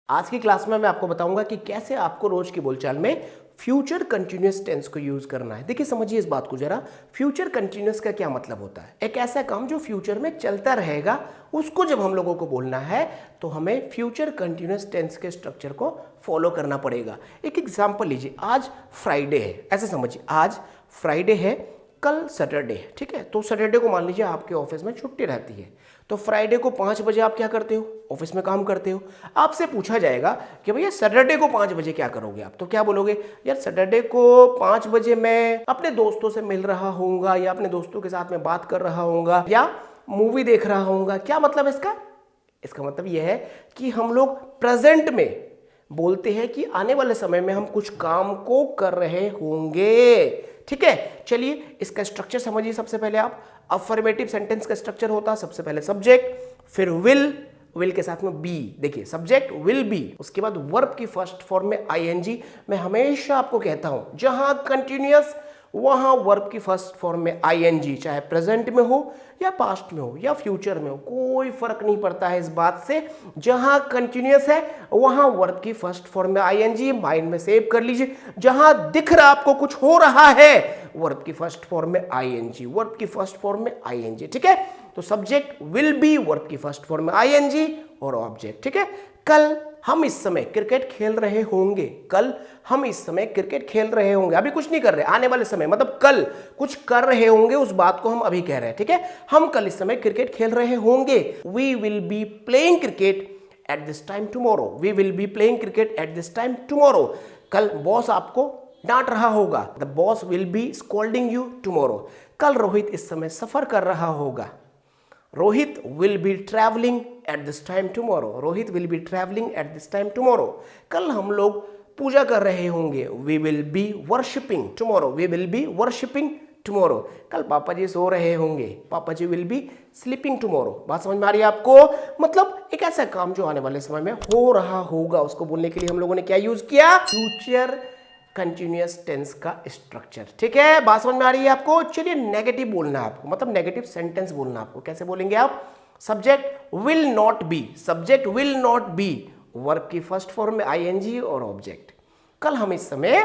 आज की क्लास में मैं आपको बताऊंगा कि कैसे आपको रोज की बोलचाल में फ्यूचर कंटिन्यूअस टेंस को यूज करना है। देखिए समझिए इस बात को जरा, फ्यूचर कंटिन्यूअस का क्या मतलब होता है। एक ऐसा काम जो फ्यूचर में चलता रहेगा, उसको जब हम लोगों को बोलना है तो हमें फ्यूचर कंटिन्यूअस टेंस के स्ट्रक्चर को फॉलो करना पड़ेगा। एक एग्जांपल लीजिए, आज फ्राइडे है, ऐसे समझिए आज फ्राइडे है, कल सैटरडे है, ठीक है। तो सैटरडे को मान लीजिए आपके ऑफिस में छुट्टी रहती है, तो फ्राइडे को 5 बजे आप क्या करते हो, ऑफिस में काम करते हो। आपसे पूछा जाएगा कि भैया सैटरडे को 5 बजे क्या करोगे आप, तो क्या बोलोगे, यार सैटरडे को 5 बजे मैं अपने दोस्तों से मिल रहा होऊंगा या अपने दोस्तों के साथ में बात कर रहा होऊंगा या मूवी देख रहा होऊंगा। क्या मतलब है इसका, इसका मतलब यह है कि हम लोग प्रेजेंट में बोलते हैं कि आने वाले समय में हम कुछ काम को कर रहे होंगे, ठीक है। चलिए इसका स्ट्रक्चर समझिए। सबसे पहले आप अफर्मेटिव सेंटेंस का स्ट्रक्चर होता है, सबसे पहले सब्जेक्ट, फिर विल के साथ में बी। देखिए सब्जेक्ट विल बी, उसके बाद वर्ब की फर्स्ट फॉर्म में आईएनजी। मैं हमेशा आपको कहता हूं जहां कंटिन्यूअस वहां वर्ब की फर्स्ट फॉर्म में आईएनजी, चाहे प्रेजेंट में हो या पास्ट में हो या फ्यूचर में हो, कोई फर्क नहीं पड़ता है इस बात से। जहां कंटिन्यूअस है वहां वर्ब की फर्स्ट फॉर्म में आईएनजी, माइंड में सेव कर लीजिए। जहां दिख रहा आपको कुछ हो रहा है, वर्ब की फर्स्ट फॉर्म में आईएनजी, वर्ब की फर्स्ट फॉर्म में आईएनजी, ठीक है। तो सब्जेक्ट विल बी, वर्ब की फर्स्ट फॉर्म में आईएनजी और ऑब्जेक्ट, ठीक है। कल हम इस समय क्रिकेट खेल रहे होंगे, कल हम इस समय क्रिकेट खेल रहे होंगे, अभी कुछ नहीं कर रहे, आने वाले समय मतलब कल कुछ कर रहे होंगे, उस बात को हम अभी कह रहे हैं, ठीक है। हम कल इस समय क्रिकेट खेल रहे होंगे। We will be playing cricket at this time tomorrow, we will be playing cricket at this time tomorrow. कल बॉस आपको डांट रहा होगा, the boss will be scolding you tomorrow. कल रोहित इस समय सफर कर रहा होगा, Rohit will be travelling at this time tomorrow, Rohit will be travelling at this time tomorrow. कल हम लोग पूजा कर रहे होंगे, we will be worshipping tomorrow, we will be worshipping tomorrow. कल पापा जी सो रहे होंगे, papa ji will be sleeping tomorrow. बात समझ में आ रही है आपको। मतलब एक ऐसा काम जो आने वाले समय में हो रहा होगा, उसको बोलने के लिए हम लोगों ने क्या यूज किया, फ्यूचर कंटिन्यूअस टेंस का स्ट्रक्चर, ठीक है। बात समझ में आ रही है आपको। चलिए नेगेटिव बोलना है आपको, मतलब नेगेटिव सेंटेंस बोलना आपको। कैसे बोलेंगे आप, subject will not be, subject will not be, verb की फर्स्ट फॉर्म में आईएनजी और ऑब्जेक्ट। कल हम इस समय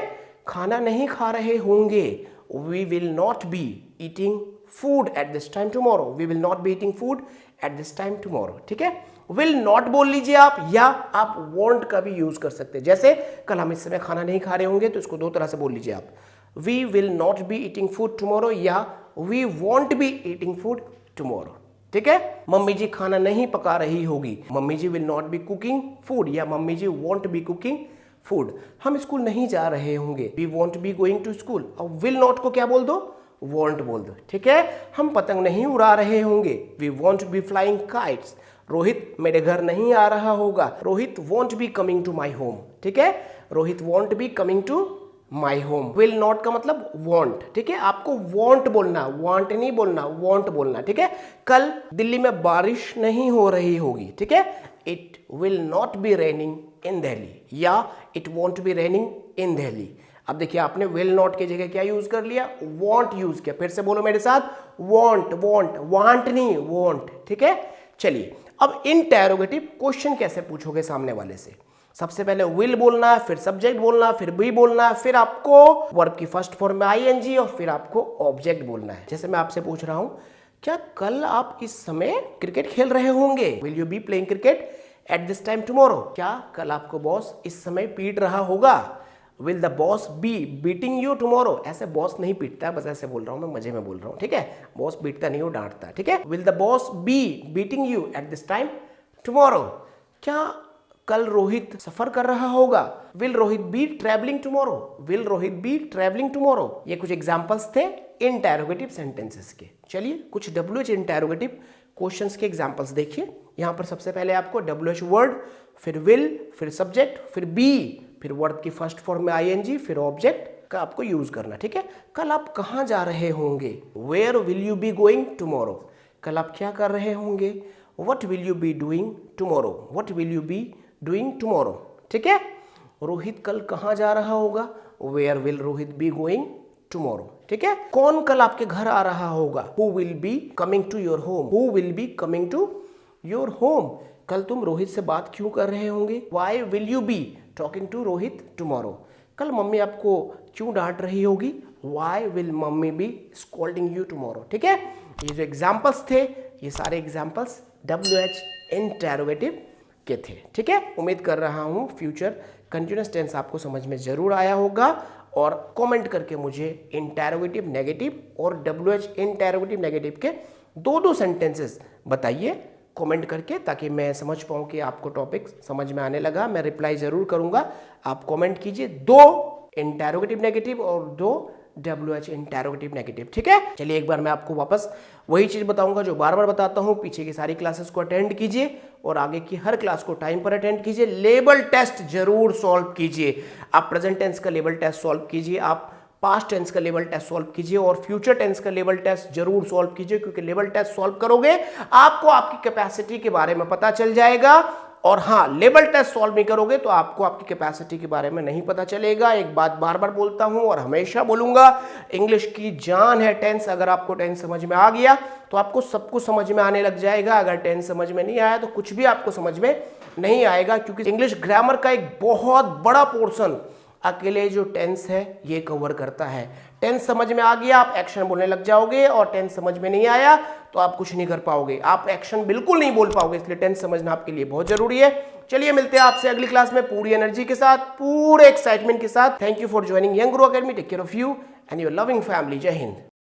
खाना नहीं खा रहे होंगे, we will not be eating food at this time tomorrow, we will not be eating food at this time tomorrow, ठीक है। विल नॉट बोल लीजिए आप, या आप वॉन्ट का भी यूज कर सकते हैं। जैसे कल हम इस समय खाना नहीं खा रहे होंगे, तो इसको दो तरह से बोल लीजिए आप, we will not be eating food tomorrow या we won't be eating food tomorrow, ठीक है। मम्मी जी खाना नहीं पका रही होगी, mummy ji will not be cooking food या mummy ji won't be cooking food. हम स्कूल नहीं जा रहे होंगे, we won't be going to school. अब विल नॉट को क्या बोल दो, वॉन्ट बोल दो, ठीक है। हम पतंग नहीं उड़ा रहे होंगे, we won't be flying kites. Rohit मेरे घर नहीं आ रहा होगा, Rohit won't be coming to my home, ठीक है। Rohit won't be coming to my home. Will not का मतलब वॉन्ट, ठीक है। आपको वॉन्ट बोलना, वॉन्ट नहीं बोलना, वॉन्ट बोलना, ठीक है। कल दिल्ली में बारिश नहीं हो रही होगी, ठीक है। It will not be raining in Delhi या it won't be raining in Delhi. अब देखिए आपने विल नॉट की जगह क्या यूज कर लिया, वॉन्ट यूज किया। फिर से बोलो मेरे साथ, वॉन्ट, वॉन्ट, वांट नहीं, वॉन्ट, ठीक है। चलिए अब इंटेरोगेटिव क्वेश्चन कैसे पूछोगे सामने वाले से। सबसे पहले विल बोलना है, फिर सब्जेक्ट बोलना है, फिर बी बोलना है, फिर आपको वर्ब की फर्स्ट फॉर्म में आईएनजी और फिर आपको ऑब्जेक्ट बोलना है। जैसे मैं आपसे पूछ रहा हूं, क्या कल आप इस समय क्रिकेट खेल रहे होंगे, will you B playing cricket at this time tomorrow. क्या कल आपको बॉस इस समय पीट रहा होगा, will the boss be beating you tomorrow. ऐसे बॉस नहीं पीटता, बस ऐसे बोल रहा हूं, मैं मजे में बोल रहा हूं, ठीक है। बॉस पीटता नहीं, वो डांटता, ठीक है। Will the boss be beating you eight this time tomorrow. क्या कल रोहित सफर कर रहा होगा, will Rohit be travelling tomorrow, will Rohit be travelling tomorrow. ये कुछ एग्जांपल्स थे इंटेरोगेटिव सेंटेंसेस के। चलिए कुछ WH इंटेरोगेटिव क्वेश्चंस के एग्जांपल्स देखिए। यहां पर सबसे पहले आपको WH वर्ड, फिर विल, फिर सब्जेक्ट, फिर बी, फिर वर्ड की फर्स्ट फॉर्म में आईएनजी, फिर ऑब्जेक्ट का आपको यूज करना, ठीक है। कल आप कहां जा रहे होंगे, where will you be going tomorrow. कल आप क्या कर रहे होंगे, what will you be doing tomorrow, what will you be doing tomorrow, ठीक है। रोहित कल कहां जा रहा होगा, where will Rohit be going tomorrow, ठीक है। कौन कल आपके घर आ रहा होगा, who will be coming to your home, who will be coming to your home. कल तुम रोहित से बात क्यों कर रहे होंगे? Why will you be talking to Rohit tomorrow? कल मम्मी आपको क्यों डांट रही होगी? Why will mummy be scolding you tomorrow? ठीक है, ये जो एग्जाम्पल्स थे ये सारे एग्जाम्पल्स WH इंटेरोगेटिव के थे। ठीक है, उम्मीद कर रहा हूँ फ्यूचर कंटिन्यूअस टेंस आपको समझ में जरूर आया होगा और कमेंट करके मुझे इंटेरोगेटिव नेगेटिव और WH इंटेरोगेटिव नेगेटिव के दो सेंटेंसेस बताइए कमेंट करके, ताकि मैं समझ पाऊँ कि आपको टॉपिक समझ में आने लगा। मैं रिप्लाई जरूर करूँगा, आप कमेंट कीजिए 2 इंटेरोगेटिव नेगेटिव और 2 WH इंटेरोगेटिव नेगेटिव। ठीक है, चलिए एक बार मैं आपको वापस वही चीज बताऊंगा जो बार बार बताता हूं। पीछे की सारी क्लासेस को अटेंड कीजिए और आगे की हर क्लास को टाइम पर अटेंड कीजिए। लेबल टेस्ट जरूर सॉल्व कीजिए। आप प्रेजेंट टेंस का लेबल टेस्ट सॉल्व कीजिए, आप पास्ट टेंस का लेवल टेस्ट सॉल्व कीजिए और फ्यूचर टेंस का लेवल टेस्ट जरूर सॉल्व कीजिए, क्योंकि लेवल टेस्ट सॉल्व करोगे आपको आपकी कैपेसिटी के बारे में पता चल जाएगा। और हाँ, लेवल टेस्ट सॉल्व नहीं करोगे तो आपको आपकी कैपेसिटी के बारे में नहीं पता चलेगा। एक बात बार बार बोलता हूं और हमेशा बोलूंगा, इंग्लिश की जान है टेंस। अगर आपको टेंस समझ में आ गया तो आपको सब कुछ समझ में आने लग जाएगा। अगर टेंस समझ में नहीं आया तो कुछ भी आपको समझ में नहीं आएगा, क्योंकि इंग्लिश ग्रामर का एक बहुत बड़ा पोर्शन अकेले जो टेंस है ये कवर करता है। टेंस समझ में आ गया आप एक्शन बोलने लग जाओगे, और टेंस समझ में नहीं आया तो आप कुछ नहीं कर पाओगे, आप एक्शन बिल्कुल नहीं बोल पाओगे। इसलिए टेंस समझना आपके लिए बहुत जरूरी है। चलिए मिलते हैं आपसे अगली क्लास में पूरी एनर्जी के साथ, पूरे एक्साइटमेंट के साथ। Thank you for joining young guru academy. Take care of you and your loving family. जय हिंद।